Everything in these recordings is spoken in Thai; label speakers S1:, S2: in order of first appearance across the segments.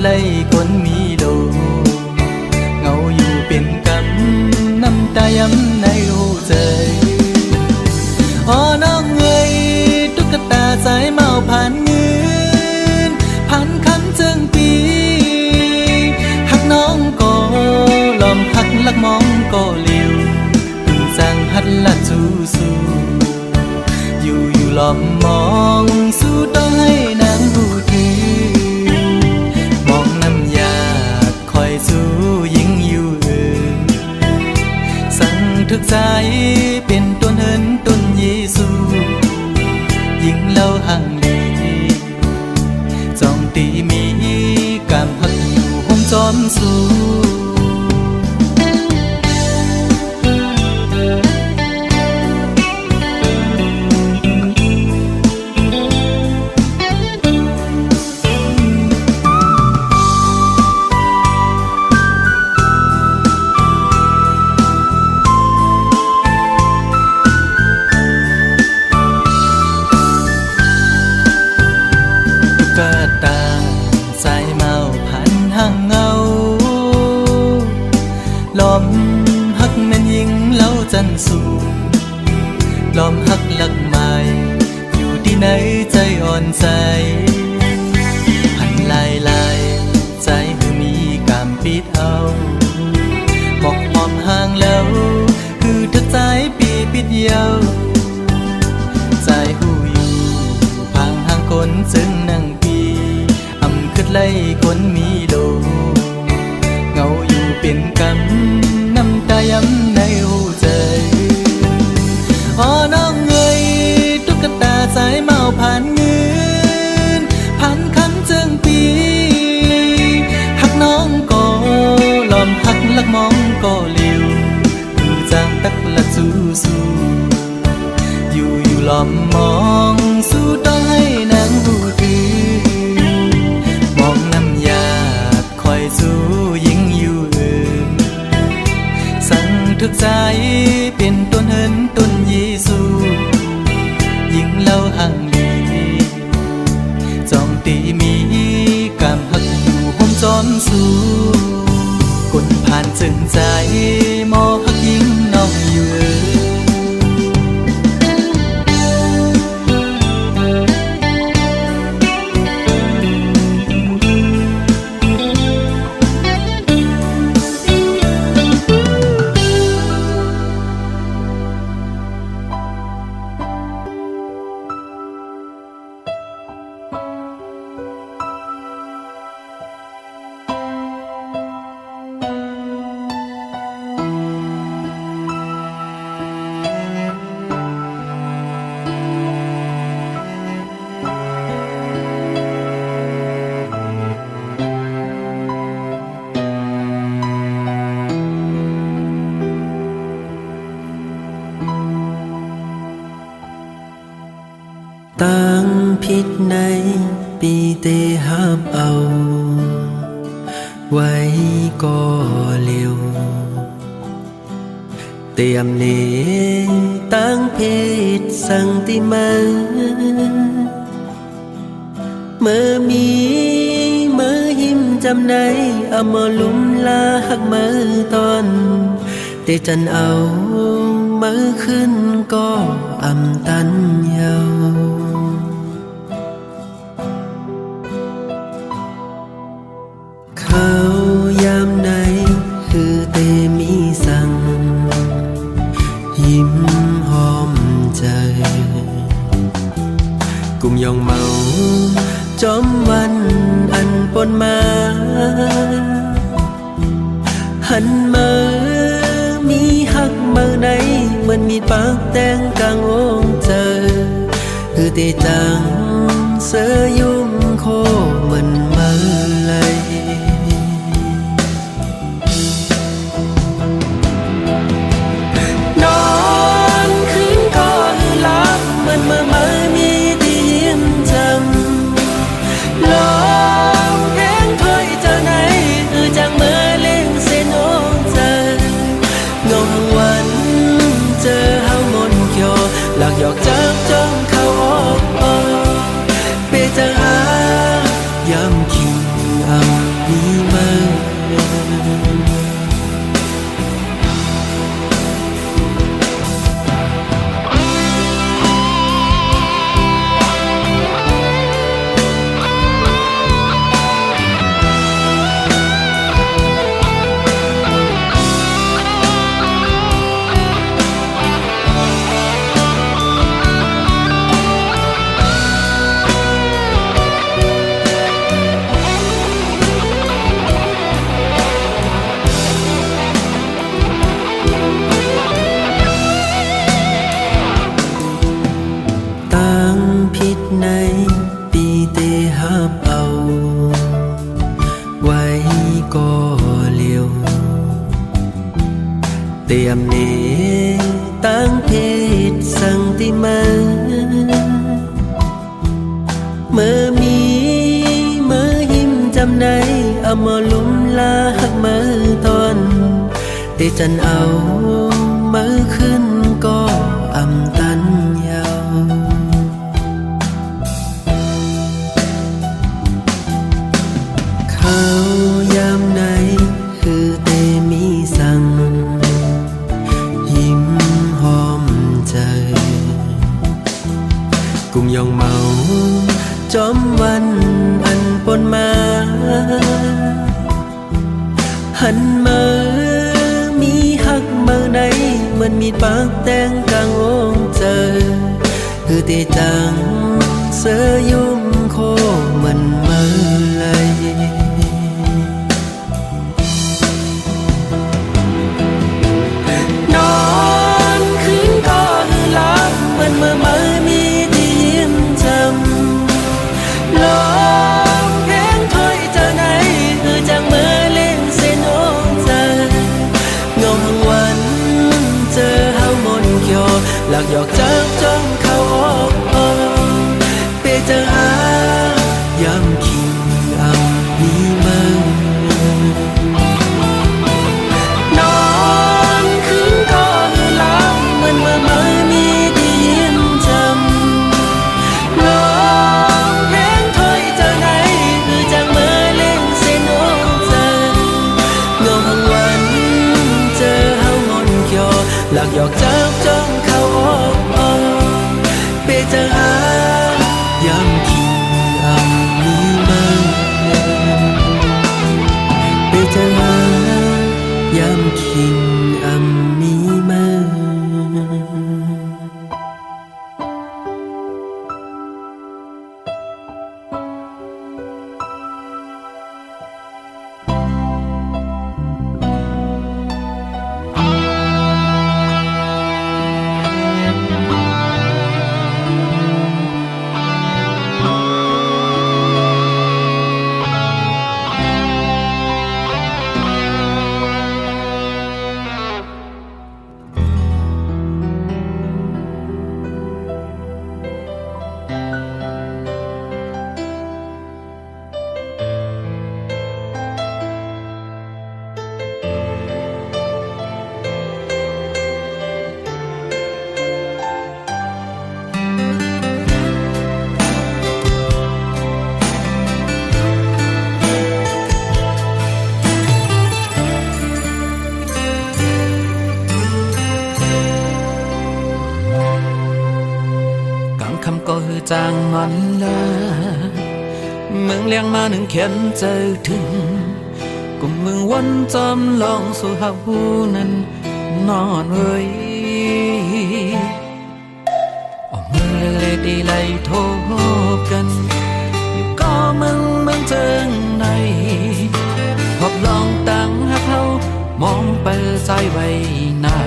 S1: ไล่คนมีโลเงาอยู่เป็นกำน้ำตาย้ำในหัวใจอ๋อน้องเอ้ยตุ๊กตาสายเมาผ่านเงินผ่านคำเจิงปีหักน้องก็ลอมหักลักมองก็เลี้ยวถึงสั่งหัดลัดสู้อยู่ลอมมองสู้ต้องให้นางผู้ถือมองน้ำยาคอยสู้ยิ่งอยู่สั่งทึกใจเป็นต้นเหินต้นเยซูยิ่งเล่าห่างลีจองตีมีกามหักอยู่ห้องจอมสู้ลอมหักแม่นยิงเล่าจันสูลอมหักหลักไม้อยู่ที่ไหนใจอ่อนใจหันลายใจคือมีกามปิดเอาหมอกหอมห่างแล้วคือทึกใจปีปิดเยาใจหูอยู่พังห่างคนจึงนั่งปีอำขึ้นไล่คนมีโลเงาอยู่เป็นกำน้ำตาย้ำในหัวใจอ๋อน้องเอ้ยตุ๊กตาสายเมาผ่านเงินผ่านคำเจิงปีหักน้องก็ลอมหักลักมองก็เลี้ยวคือจางตักละสู้อยู่ลอมมองสู้ต้องให้นางผู้ถือมองน้ำยาคอยสู้ยิ่งอยู่สั่งทึกใจเป็นต้นเหินต้นเยซูยิ่งเล่าห่างลีจองตีมีกามหักอยู่ห้องจอมสู้คนผ่านจึงใจมอหักยิ่งน้องอยู่
S2: ตั้งผิดในปีเตหับเอาไว้ก็เร็วเตรียมเนตั้งผิดสั่งติมาเมื่อมีเมื่อหิมจำในเอามาลุ่มลาหักมือตอนเตจันเอามือขึ้นก็อำตันเยาเขายามไหนคือเตมีสั่งยิ้มหอมใจกุมยองเมาจอมวันอันปนมาหันมามีหักมือไหนเหมือนมีปากแตงกลางองเจอคือเตจังเสยยุ่มโคเหมือนมือเลยนอนคืนก็หลับเหมือนเมื่อมีที่ยิ้มจำลองเพลงถ้อยเจ้าไหนคือจังเมื่อเล่งเส้นโอ้เจองงวันเจอเฮามนเกี่ยวหลักหยอกจากจ้องเข้าออกเปจะหา tiệm ni tăng phết sang tim mơ mi mơ him jam nay mơ lum la hắc mơ toàn tê chân áo mơ khinh có âm tan nhau khao yam nayคือเตมีสั่งยิ้มหอมใจกุมยองเมาจอมวันอันปนมาหันมามีหักเมื่อใดเหมือนมีปากแตงกลางองเจอคือเตจังเสยยุ่มโคเหมือนเมื่อไรหลักหยอกจับจ้องเข้าออกเปเจอหายำคิงเอามีมือนอนคืนก็หลับเหมือนเมื่อมีได้ยินจำลมแห้งถ้อยจะไหนคือจากเมื่อเล่นเส้นโอ้เจอเงาทั้งวันเจอเฮางอนเขียวหลักหยอกจับจ้องเปเจอหายำคิงอัมมีมือเปเจอหายำคิงอัมมีมือคำก็คือจางมันละเมืองเลี้ยงมาหนึ่งเขียนเจอถึงกุมเมืองวันจำลองสู่หาหูนั้นนอนเว้ยออกมือเล็กดีไล่โทบกันอยู่ก็เมืองเจิงในพบลองตั้งหักเขามองเปิดใจไว้นา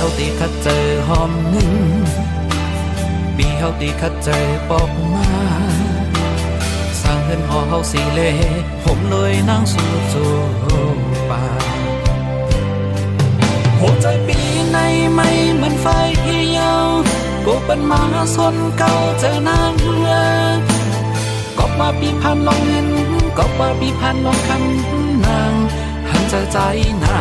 S2: เฮาตีคัดเจอหอมหนึ่งปีเฮาตีคัดเจอปอกมาสร้างเฮือนหอเฮาสีเล่ผมเลยนั่งสู่จูป่าหัวใจปีในไม่เหมือนไฟเยาวกูเป็นมาสนเก่าเจอนางเรือก็มาปีพันลองเห็นก็มาปีพันลองคำนางหันใจนา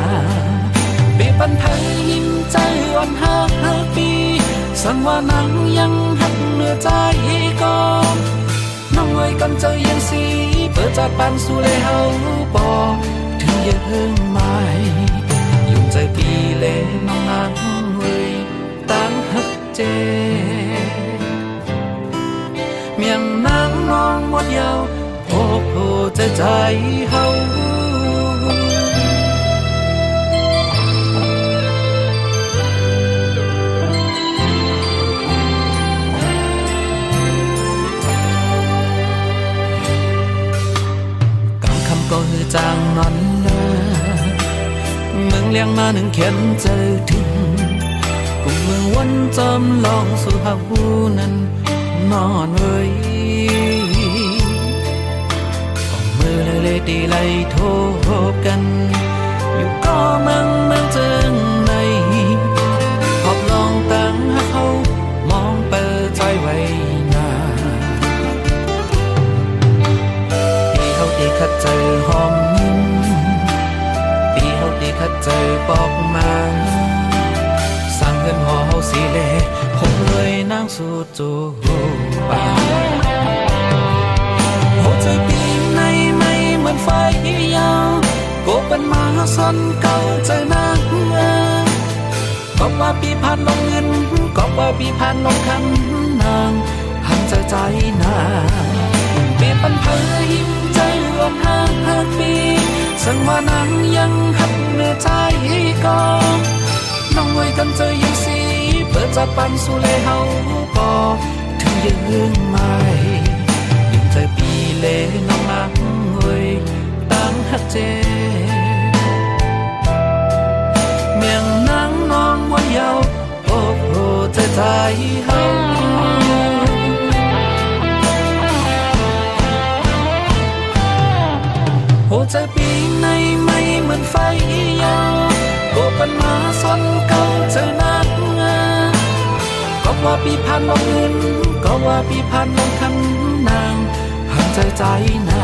S2: ปีปันไทยยิ้มใจอ่อนหักปีสันว่านังยังหักเหนือใจก่อนน้องเอ้ยกันเจอยังสีเปิดจากปันสู่เลยเฮาปอถึงยังไม่ยุ่งใจปีเล่น้องนางเอ้ยตั้งหักเจเมียงนางน้องหมดยาวโอ้โหใจเฮาก็คือจางนั้นละเมืองเลี้ยงมาหนึ่งเขียนเจอถึงกุมเมืองวันจำลองสู่หาหูนั้นนอนเว้ยก็มือเล็ก ตีไลโทบกันอยู่ก็เมืองเจิงในขอบลองตั้งหักเขามองเปิดใจไว้นาปีเขาตีขัดเจอหอมปีเขาตีขัดเจอบอกมาสร้างเงินหอเฮาสีเลผมเลยนั่งสู่จูป่าหัวใจปีในไม่เหมือนไฟยาวก็เป็นมาซ่อนเก่าใจนักก็ว่าปีผ่านลงเงินก็ว่าปีผ่านลงคำนางหันใจนาปีปันเผยยิ้มใจอ่อนห่างปีสังว่านางยังหักเนื้อใจก่อน้องไว้กันเจอยังสีเปิดจากปันสู่เลยเฮาปอถึงยืนไม่ยิ่งใจปีเลน้องนักเว้ยตั้งหักเจเมียงนางน้องวันเยาว์โอ้โหใจเฮาหัวใจปีในไม่เหมือนไฟยาวก็เป็นมาซ่อนเก่าเจอนักก็ว่าปีผ่านลงเงินก็ว่าปีผ่านลงคำนางหันใจนา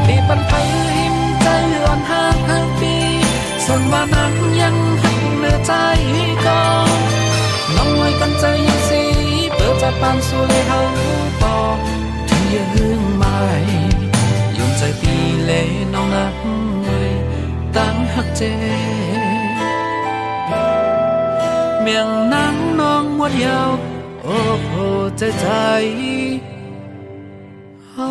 S2: ปีปันเผยหิมใจอ่อนห่างปีส่วนว่านางยังหักเนื้อใจก่อน้องไว้กันใจยังสีเปิดจากปานสู่เลยเฮาปอถึงยืนไม่ยอมใจปีเลน้องนักเว้ยตั้งหักเจเมียงนางน้องหมดยาวโอ้โหใจเฮา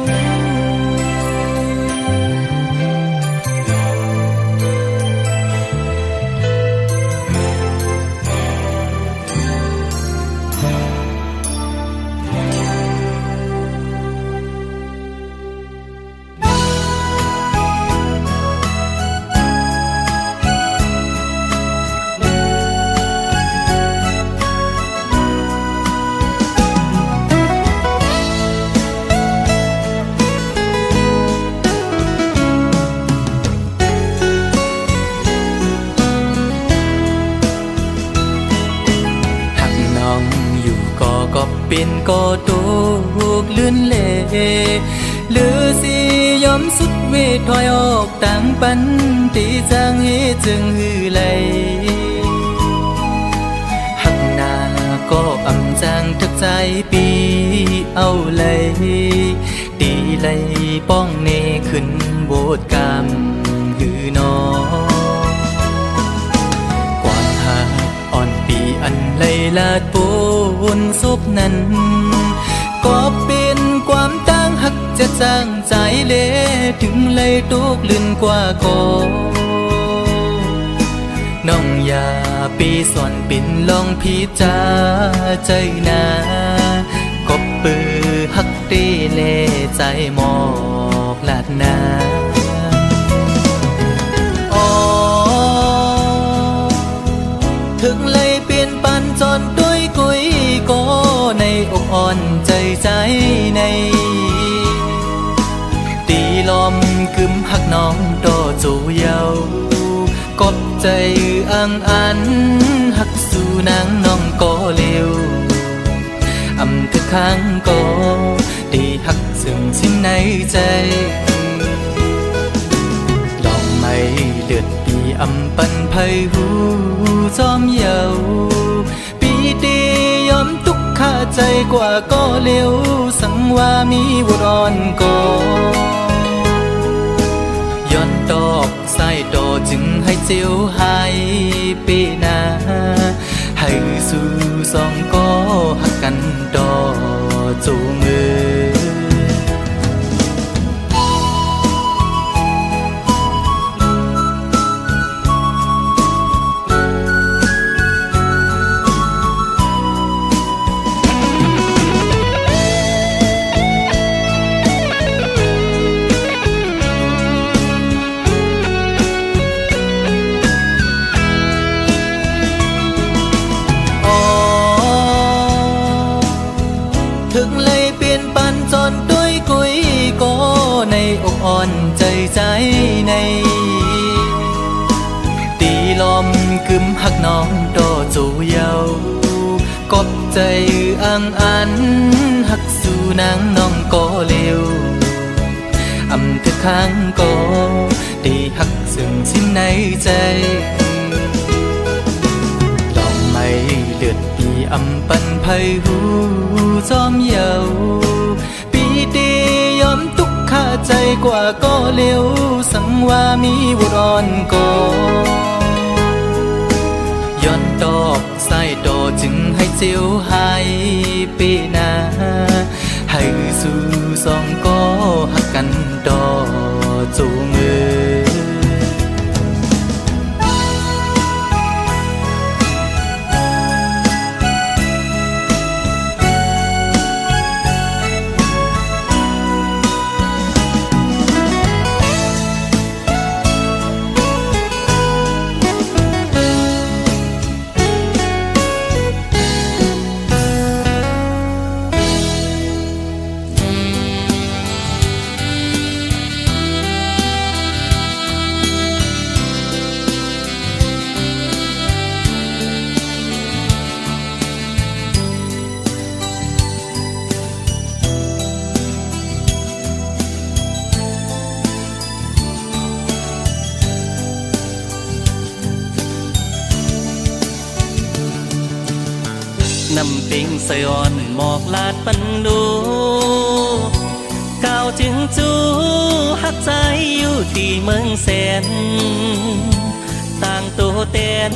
S2: เป็นก็ตกลื่นเล่หรือสิยอมสุดเวทถอยออกต่างปันตีจางให้จึงหือไหลหักหน้าก็อำจางทักใจปีเอาเลยตีไหลป้องเนขึ้นโบดกามหือนออันไลลาดปูนซุบนั้นก็เป็นความตั้งหักจะจางใจเละถึงเลยตุกลื่นกว่าก็น้องอย่าปีสอนปิ่นลองพิจาใจนาก็ปือหักตีเละใจหมอกลาดนาถึงเลยเปลี่ยนปันจนด้วยกุยก็ในอกอ่อนใจในตีลมกึมหักน้องต่อจูเยากดใจอังอันหักสู่นางน้องก็เร็วอำทุกครั้งก็ตีหักซึ่งสิ้นในใจลองไม่เลือดปีอำปันไพหูจอมเยาปีตียอมทุกข้าใจกว่าก็เร็วสังว่ามีบุรอนก็ย้อนตอกใส่ต่อจึงให้เจียวหายปีนาให้สู่สองก็หักกันต่อจูมือถึงเลย
S1: หักน้องโดจูเยากบใจอ่างอันหักสู่นางน้องก็เร็วอำเธอข้างก็ได้หักซึ่งสิ้นในใจลองไม่เลือดปีอำปันไพหูจอมเยาปีดียอมทุกข้าใจกว่าก็เร็วสังว่ามีบุรอนก็ย้อนดอกใส่ดอจึงให้เจียวหายปีนาให้สู่สองก็หักกันดอจูมือ
S2: น้ำปิงใส่อ่อนหมอกลาดปันดูก้าวจึงจูหักใจอยู่ที่เมืองแสนต่างตัวเต้น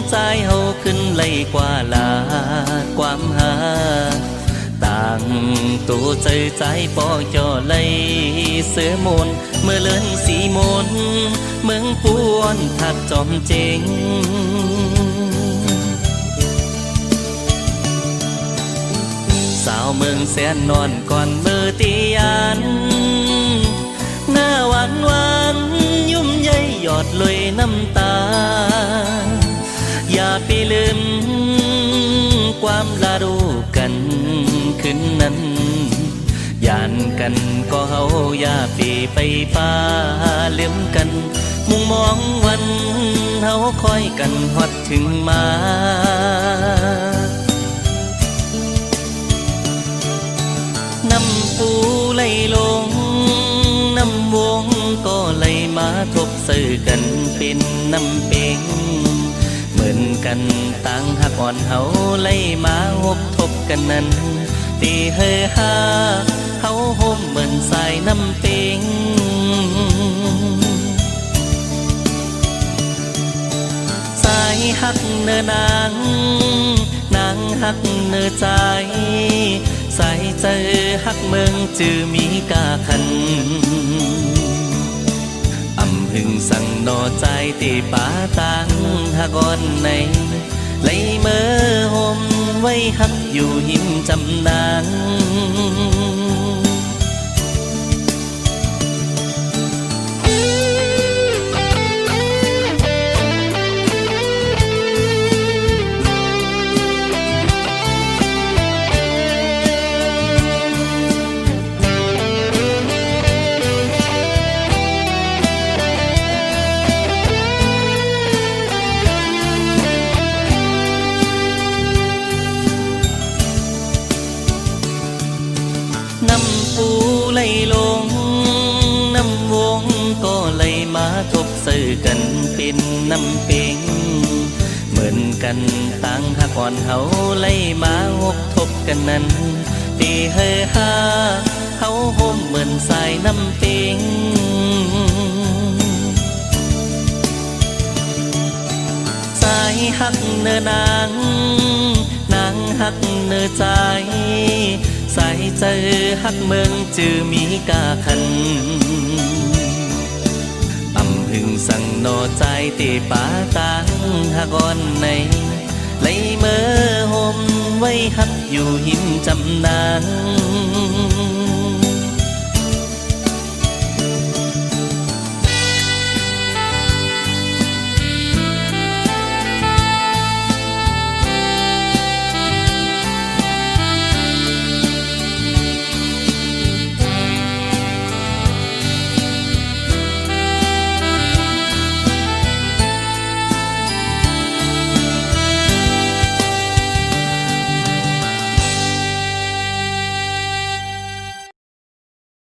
S2: ใจเฮาขึ้นไหลกว่าลาความหาต่างตัวใจปอจอไหลเสือมนเมื่อเลินสีมนเมืองปวนทัดจอมเจงสาวเมืองแสนนอนก่อนเบอร์ตียันหน้าหวานหวานยุ่มใยหยอดลอยน้ำตาอย่าไปลืมความลาดูกันขึ้นนั้นยานกันก็เฮาอย่าไปป้าลืมกันมุ่งมองวันเฮาคอยกันฮอดถึงมาน้ำปูไหลลงน้ำวงก็ไหลมาทบสื่อกันเป็นน้ำเป่งเหมือนกันต่างหักอ่อนเฮาไหลมาหกทบกันนั้นตีเฮฮาเฮาห่มเหมือนสายน้ำเป่งสายหักเนื้อนางหักเนื้อใจใส่เจอหักเมืองจือมีกาคันอำหึงสั่งนอใจตีป่าตังหักอ่อนในไหลเมื่อห่มไว้หักอยู่หิมจำนานน้ำปูไหลลงน้ำวงก็ไหลมาทบสื่อกันเป็นน้ำเป่งเหมือนกันต่างหักอ่อนเฮาไหลมาหกทบกันนั้นตีเฮฮาเฮาห่มเหมือนสายน้ำเป่งสายหักเนื้อนางหักเนื้อใจใส่เจอหักเมืองจือมีกาคันอำหึงสั่งนอใจตีป่าตังหักอ่อนในไหลเมื่อห่มไว้หักอยู่หิมจำนาน